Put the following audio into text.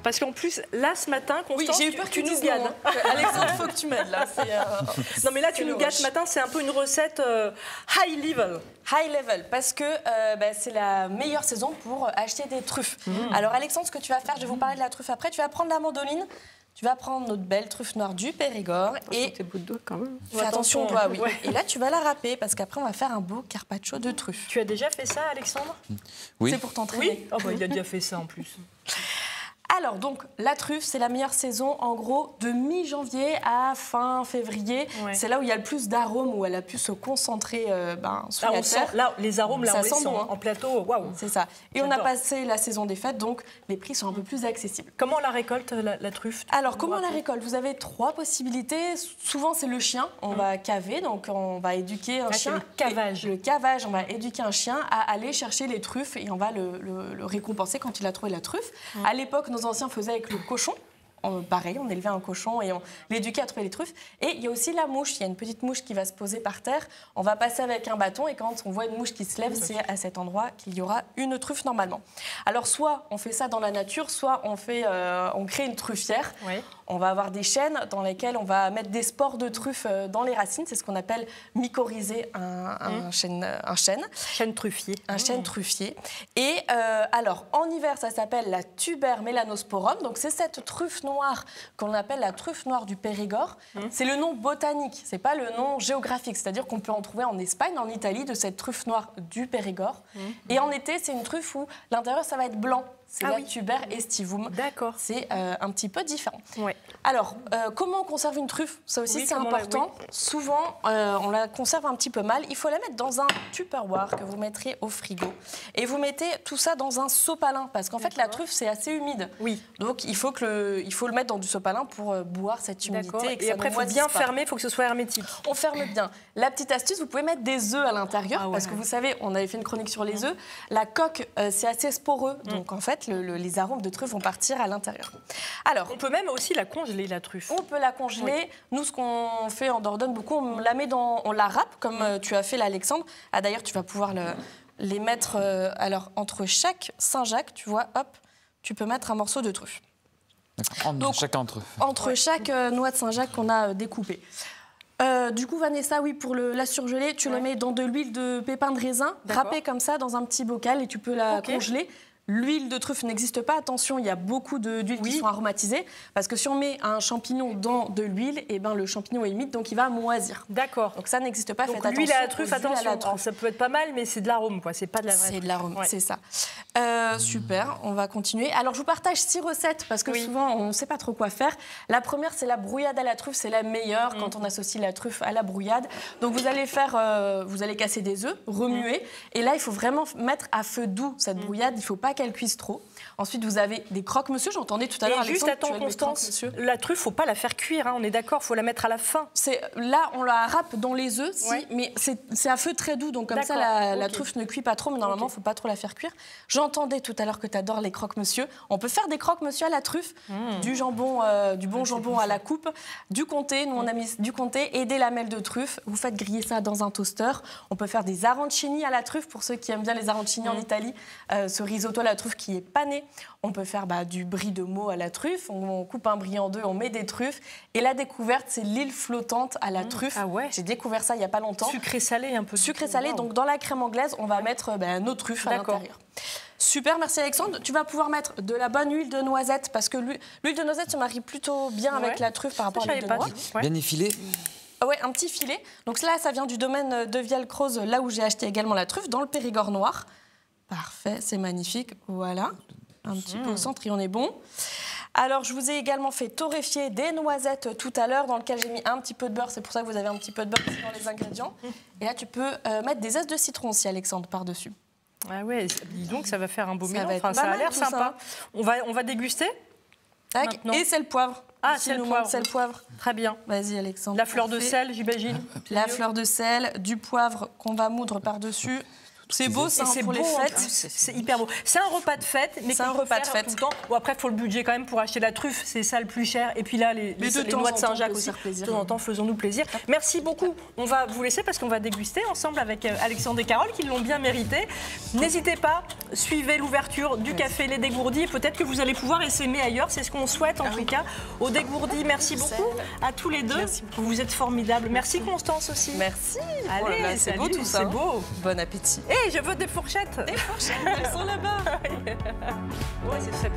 Parce qu'en plus, là, ce matin, Constance, j'ai eu peur que tu nous dises gâtes. non, hein. Alexandre, faut que tu m'aides là. Non, mais là, tu nous gâtes ce matin, c'est un peu une recette high level. High level, parce que c'est la meilleure saison pour acheter des truffes. Alors Alexandre, ce que tu vas faire, je vais vous parler de la truffe après, tu vas prendre la mandoline, tu vas prendre notre belle truffe noire du Périgord et tes bouts de doigts quand même. fais attention aux doigts, oui. Ouais. Et là, tu vas la râper parce qu'après, on va faire un beau carpaccio de truffes. Tu as déjà fait ça, Alexandre? Oui. C'est pour t'entraîner. Oui. Oh, bah, il a déjà fait ça en plus. Alors, donc, la truffe, c'est la meilleure saison, en gros, de mi-janvier à fin février. Ouais. C'est là où il y a le plus d'arômes, où elle a pu se concentrer sous Là, la on sent, terre. là, les arômes, là, Ça on les sent sent. bon, hein. En plateau, waouh. C'est ça. Et on a J'adore. passé la saison des fêtes, donc les prix sont un peu plus accessibles. Comment on la récolte, la truffe? Alors, comment on la récolte? Vous avez 3 possibilités. Souvent, c'est le chien. On va caver, donc on va éduquer un Ah, c'est chien. le cavage. Et le cavage, on va éduquer un chien à aller chercher les truffes et on va le récompenser quand il a trouvé la truffe. À l'époque, nos anciens faisaient avec le cochon. Pareil, on élevait un cochon et on l'éduquait à trouver les truffes. Et il y a aussi la mouche. Il y a une petite mouche qui va se poser par terre. On va passer avec un bâton et quand on voit une mouche qui se lève, c'est à cet endroit qu'il y aura une truffe normalement. Alors soit on fait ça dans la nature, soit on crée une truffière. Oui. On va avoir des chaînes dans lesquelles on va mettre des spores de truffes dans les racines. C'est ce qu'on appelle mycorhizer un chêne. Chêne truffier. Un chêne truffier. Et alors, en hiver, ça s'appelle la Tuber melanosporum. Donc, c'est cette truffe noire qu'on appelle la truffe noire du Périgord. C'est le nom botanique, c'est pas le nom géographique. C'est-à-dire qu'on peut en trouver en Espagne, en Italie, de cette truffe noire du Périgord. Et en été, c'est une truffe où l'intérieur, ça va être blanc. C'est la Tuber estivum. D'accord. C'est un petit peu différent. Ouais. Alors, comment on conserve une truffe? Ça aussi, Oui, c'est comment important. Souvent, on la conserve un petit peu mal. Il faut la mettre dans un tupperware que vous mettrez au frigo. Et vous mettez tout ça dans un sopalin. Parce qu'en fait, la truffe, c'est assez humide. Oui. Donc, il faut le mettre dans du sopalin pour boire cette D'accord. humidité. Que Et ça après, ne il faut moisisse bien pas. fermer, il faut que ce soit hermétique. On ferme bien. La petite astuce, vous pouvez mettre des œufs à l'intérieur. Ah ouais. Parce que vous savez, on avait fait une chronique sur les œufs. La coque, c'est assez sporeux. Donc, en fait, les arômes de truffe vont partir à l'intérieur. Alors, On peut même aussi la congeler, la truffe. on peut la congeler. Nous, ce qu'on fait en Dordogne beaucoup, on la râpe, comme tu as fait l'Alexandre. Ah, d'ailleurs, tu vas pouvoir les mettre alors, entre chaque Saint-Jacques, tu vois, hop, tu peux mettre un morceau de truffe. Donc, Chacun entre eux. Entre chaque noix de Saint-Jacques qu'on a découpée. Du coup, Vanessa, oui, pour la surgeler, tu la mets dans de l'huile de pépins de raisin, râpée comme ça dans un petit bocal et tu peux la congeler. L'huile de truffe n'existe pas. Attention, il y a beaucoup d'huiles qui sont aromatisées. Parce que si on met un champignon dans de l'huile, eh ben, le champignon est humide, donc il va moisir. D'accord. Donc ça n'existe pas. Donc Faites l'huile à la attention truffe, aux huiles à la attention. truffe. Alors, ça peut être pas mal, mais c'est de l'arôme, quoi. C'est pas de la vraie C'est truffe. de l'arôme, Ouais. c'est ça. Super, on va continuer. Alors, je vous partage 6 recettes parce que souvent, on ne sait pas trop quoi faire. La première, c'est la brouillade à la truffe. C'est la meilleure quand on associe la truffe à la brouillade. Donc, vous allez casser des œufs, remuer. Et là, il faut vraiment mettre à feu doux cette brouillade. Il ne faut pas qu'elle cuise trop. Ensuite, vous avez des croque-monsieur. J'entendais tout à l'heure, Et juste, Alexandre, tu attends, as des Constance, croque-monsieur. la truffe, faut pas la faire cuire, hein, on est d'accord, faut la mettre à la fin. Là, on la râpe dans les œufs, Ouais. mais c'est à feu très doux, donc comme ça, D'accord, la ok. truffe ne cuit pas trop, mais normalement, il ne faut pas trop la faire cuire. J'entendais tout à l'heure que tu adores les croque-monsieur. On peut faire des croque-monsieur à la truffe, du jambon, du bon jambon à la coupe, du comté. Nous, on a mis du comté et des lamelles de truffe. Vous faites griller ça dans un toaster. On peut faire des arancini à la truffe, pour ceux qui aiment bien les arancini en Italie. Ce risotto à la truffe qui est pané. On peut faire du brie de Meaux à la truffe. On coupe un brie en deux, on met des truffes. Et la découverte, c'est l'île flottante à la truffe. Ah ouais. J'ai découvert ça il n'y a pas longtemps. Sucré salé un peu. Sucré salé. Wow. Donc dans la crème anglaise, on va mettre nos truffes à D'accord. l'intérieur. Super, merci Alexandre. Tu vas pouvoir mettre de la bonne huile de noisette parce que l'huile de noisette se marie plutôt bien avec la truffe par rapport à l'huile de noix. Ouais. Bien effilé. Ouais, un petit filet. Donc là, ça vient du domaine de Vielle-Croze, là où j'ai acheté également la truffe, dans le Périgord noir. Parfait, c'est magnifique. Voilà. Un petit peu au centre et on est bon. Alors, je vous ai également fait torréfier des noisettes tout à l'heure, dans lequel j'ai mis un petit peu de beurre. C'est pour ça que vous avez un petit peu de beurre ici dans les ingrédients. Et là, tu peux mettre des zestes de citron aussi, Alexandre, par-dessus. Ah ouais, dis donc, ça va faire un beau Ça mélange. va être Enfin, ça pas a mal, l'air tout sympa. ça. On va déguster. Tac. Maintenant. Et sel poivre. Ah, Ici, sel nous poivre. manque sel poivre. Très bien. Vas-y, Alexandre. La fleur de Parfait. sel, j'imagine. La fleur de sel, du poivre qu'on va moudre par-dessus. C'est beau, ça, pour les fêtes. C'est hyper beau. C'est un repas de fête, mais c'est un repas de fête. Tout le temps. Bon, après, il faut le budget quand même pour acheter la truffe, c'est ça le plus cher. Et puis là, les noix de Saint-Jacques aussi. De temps en temps, faisons-nous plaisir. Merci beaucoup. On va vous laisser parce qu'on va déguster ensemble avec Alexandre et Carole, qui l'ont bien mérité. N'hésitez pas, suivez l'ouverture du café Les Dégourdis. Peut-être que vous allez pouvoir essaimer ailleurs. C'est ce qu'on souhaite en tout cas. Aux Dégourdis, merci beaucoup à tous les deux. Vous êtes formidables. Merci Constance aussi. Merci. Allez, c'est beau tout ça. C'est beau. Bon appétit. Et je veux des fourchettes. Des fourchettes, elles sont là-bas. Ouais, c'est très beau.